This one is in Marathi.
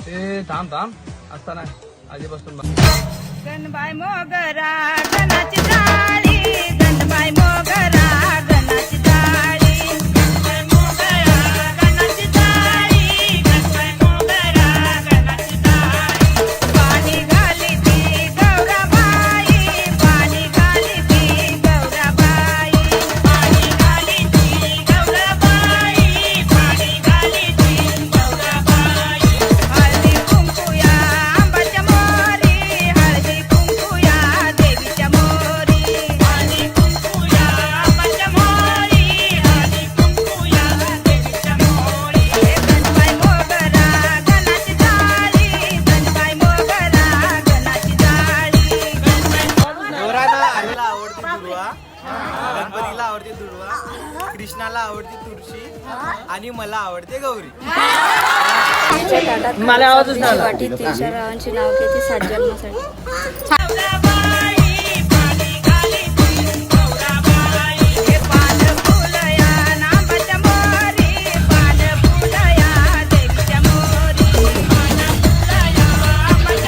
ए थांब थांब असता नाही आजी बसून गणबाई मोगरा गणाची जाळी गणबाई मोगरा गणाची जाळी गणबाई मोगरा गणाची जाळी गणबाई मोगरा गणाची जाळी पाणी घाली ती गौराबाई पाणी घाली ती गौराबाई पाणी घाली ती गौराबाई पाणी घाली ती गौराबाई हळदी कुंकू या आंबाच्या मोरी हळदी कुंकू या देवीच्या मोरी हळदी कुंकू या आंबाच्या मोरी हळदी कुंकू या देवीच्या मोरी गणबाई मोगरा गणाची जाळी गणबाई मोगरा गणाची जाळी गौराला आईला आवडते दुर्वा, गणपतीला आवडते दुर्वा, कृष्णाला आवडते तुळशी आणि मला आवडते गौरी. मला आवाजच नाही. वाटीत 300 रावांची नाव घेते 7 जन्मासाठी.